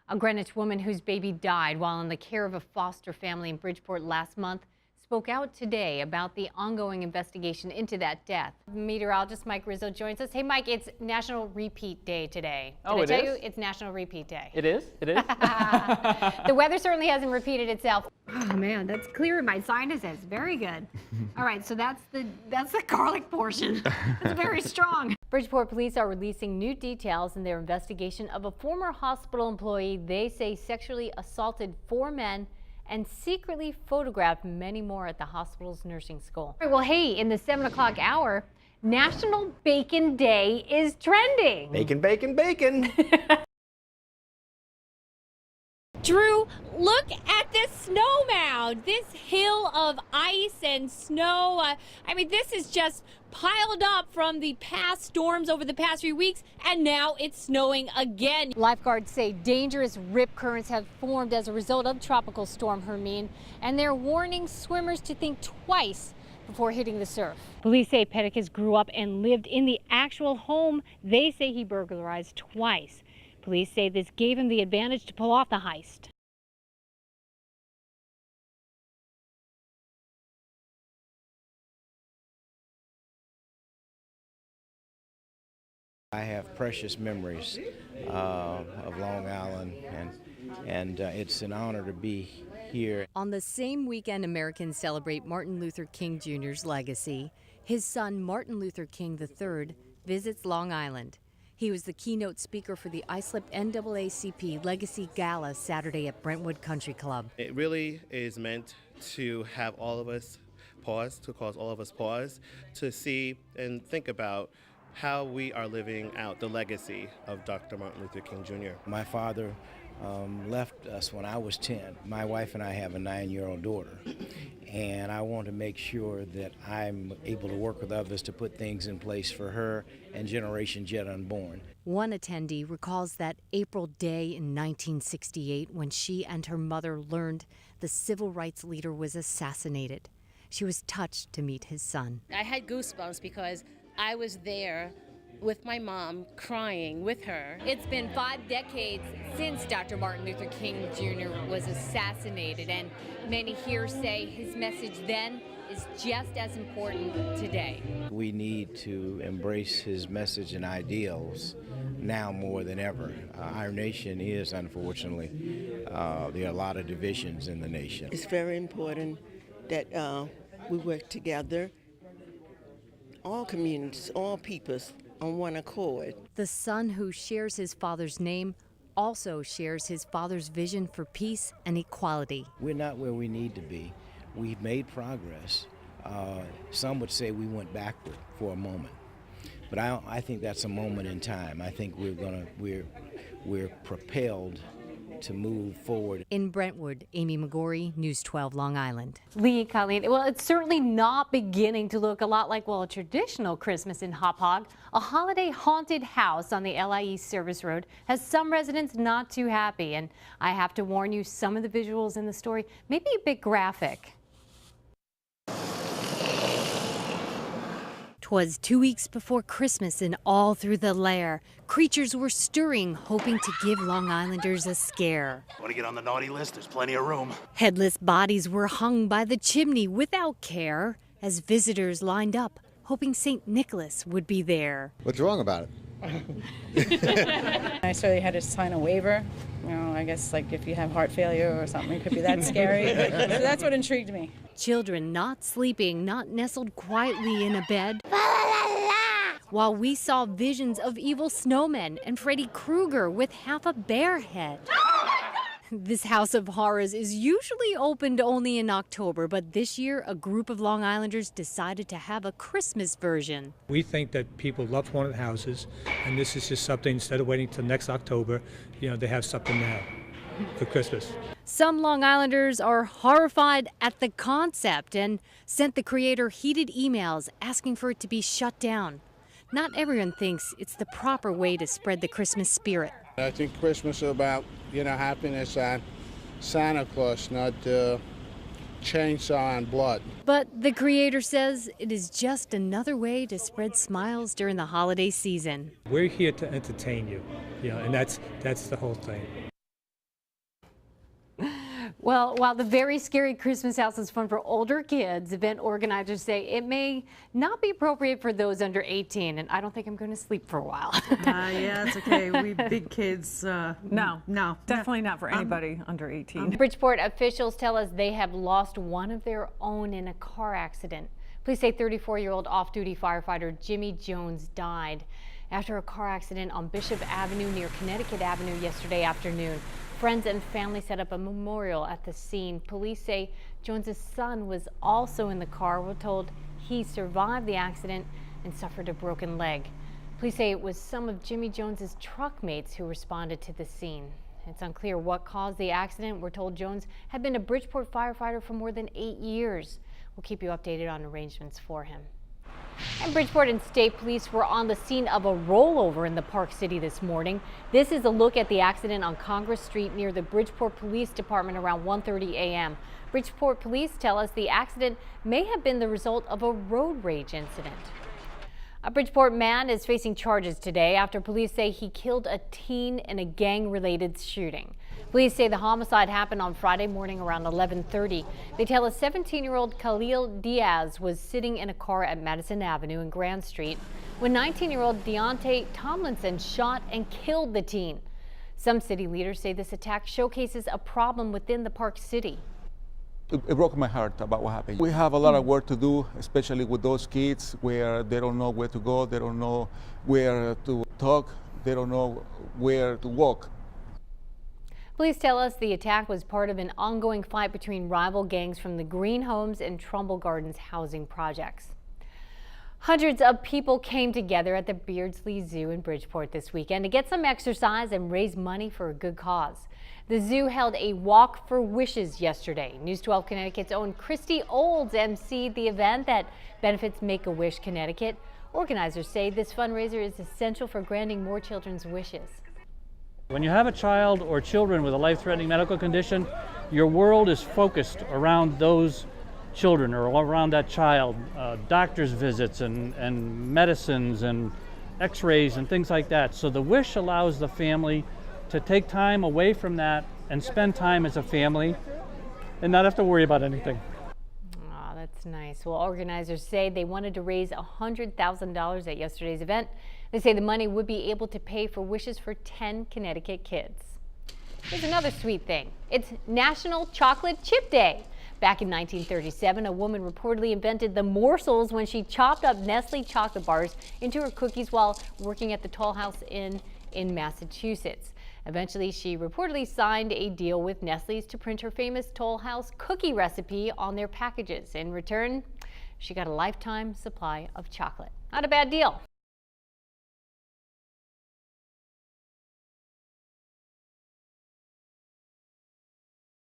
A Greenwich woman whose baby died while in the care of a foster family in Bridgeport last month spoke out today about the ongoing investigation into that death. Meteorologist Mike Rizzo joins us. Hey, Mike, it's National Repeat Day today. Did I tell you it's National Repeat Day? It is? It is? The weather certainly hasn't repeated itself. Oh man, that's clear in my sinuses. Very good. All right, so that's the garlic portion. It's very strong. Bridgeport police are releasing new details in their investigation of a former hospital employee they say sexually assaulted 4 men and secretly photographed many more at the hospital's nursing school. All right, well, hey, in the 7 o'clock hour, National Bacon Day is trending. Bacon, bacon, bacon. Drew, look at this snow mound, this hill of ice and snow. I mean, this is just piled up from the past storms over the past few weeks, and now it's snowing again. Lifeguards say dangerous rip currents have formed as a result of Tropical Storm Hermine, and they're warning swimmers to think twice before hitting the surf. Police say Pedicus grew up and lived in the actual home they say he burglarized twice. Police say this gave him the advantage to pull off the heist. I have precious memories of Long Island, and it's an honor to be here. On the same weekend Americans celebrate Martin Luther King Jr.'s legacy, his son Martin Luther King III visits Long Island. He was the keynote speaker for the Islip NAACP Legacy Gala Saturday at Brentwood Country Club. It really is meant to have all of us pause, to cause all of us pause, to see and think about how we are living out the legacy of Dr. Martin Luther King Jr. My father left us when I was 10. My wife and I have a 9-year-old daughter, and I want to make sure that I'm able to work with others to put things in place for her and generations yet unborn. One attendee recalls that April day in 1968 when she and her mother learned the civil rights leader was assassinated. She was touched to meet his son. I had goosebumps because I was there with my mom, crying with her. It's been 5 decades since Dr. Martin Luther King Jr. was assassinated, and many here say his message then is just as important today. We need to embrace his message and ideals now more than ever. Our nation is, unfortunately, there are a lot of divisions in the nation. It's very important that we work together, all communities, all peoples, on one accord. The son who shares his father's name also shares his father's vision for peace and equality. We're not where we need to be. We've made progress. Some would say we went backward for a moment, but I think that's a moment in time. I think we're propelled to move forward. In Brentwood, Amy McGorry, News 12 Long Island. Lee, Colleen, well, it's certainly not beginning to look a lot like, well, a traditional Christmas in Hop Hog. A holiday haunted house on the LIE Service Road has some residents not too happy, and I have to warn you, some of the visuals in the story may be a bit graphic. 'Twas 2 weeks before Christmas, and all through the lair, creatures were stirring, hoping to give Long Islanders a scare. Want to get on the naughty list? There's plenty of room. Headless bodies were hung by the chimney without care, as visitors lined up, hoping St. Nicholas would be there. What's wrong about it? I saw they had to sign a waiver. You know, I guess like if you have heart failure or something, it could be that scary. So that's what intrigued me. Children not sleeping, not nestled quietly in a bed. While we saw visions of evil snowmen and Freddy Krueger with half a bear head. This house of horrors is usually opened only in October, but this year a group of Long Islanders decided to have a Christmas version. We think that people love haunted houses, and this is just something, instead of waiting till next October, you know, they have something now for Christmas. Some Long Islanders are horrified at the concept and sent the creator heated emails asking for it to be shut down. Not everyone thinks it's the proper way to spread the Christmas spirit. I think Christmas is about, happiness and Santa Claus, not chainsaw and blood. But the creator says it is just another way to spread smiles during the holiday season. We're here to entertain you, and that's the whole thing. Well, while the very scary Christmas house is fun for older kids, event organizers say it may not be appropriate for those under 18, and I don't think I'm going to sleep for a while. Yeah, it's okay. We big kids, no, Definitely not for anybody under 18. Bridgeport officials tell us they have lost one of their own in a car accident. Police say 34-year-old off-duty firefighter Jimmy Jones died after a car accident on Bishop Avenue near Connecticut Avenue yesterday afternoon. Friends and family set up a memorial at the scene. Police say Jones's son was also in the car. We're told he survived the accident and suffered a broken leg. Police say it was some of Jimmy Jones's truck mates who responded to the scene. It's unclear what caused the accident. We're told Jones had been a Bridgeport firefighter for more than 8 years. We'll keep you updated on arrangements for him. And Bridgeport and state police were on the scene of a rollover in the Park City this morning. This is a look at the accident on Congress Street near the Bridgeport Police Department around 1:30 a.m. Bridgeport police tell us the accident may have been the result of a road rage incident. A Bridgeport man is facing charges today after police say he killed a teen in a gang-related shooting. Police say the homicide happened on Friday morning around 11:30. They tell us 17-year-old Khalil Diaz was sitting in a car at Madison Avenue and Grand Street when 19-year-old Deontay Tomlinson shot and killed the teen. Some city leaders say this attack showcases a problem within the Park City. It broke my heart about what happened. We have a lot of work to do, especially with those kids where they don't know where to go, they don't know where to talk, they don't know where to walk. Police tell us the attack was part of an ongoing fight between rival gangs from the Green Homes and Trumbull Gardens housing projects. Hundreds of people came together at the Beardsley Zoo in Bridgeport this weekend to get some exercise and raise money for a good cause. The zoo held a Walk for Wishes yesterday. News 12 Connecticut's own Christy Olds emceed the event that benefits Make-A-Wish Connecticut. Organizers say this fundraiser is essential for granting more children's wishes. When you have a child or children with a life-threatening medical condition, your world is focused around those children or around that child. Doctor's visits and medicines and x-rays and things like that. So the wish allows the family to take time away from that and spend time as a family and not have to worry about anything. Oh, that's nice. Well, organizers say they wanted to raise $100,000 at yesterday's event. They say the money would be able to pay for wishes for 10 Connecticut kids. Here's another sweet thing. It's National Chocolate Chip Day. Back in 1937, a woman reportedly invented the morsels when she chopped up Nestle chocolate bars into her cookies while working at the Toll House Inn in Massachusetts. Eventually, she reportedly signed a deal with Nestle's to print her famous Toll House cookie recipe on their packages. In return, she got a lifetime supply of chocolate. Not a bad deal.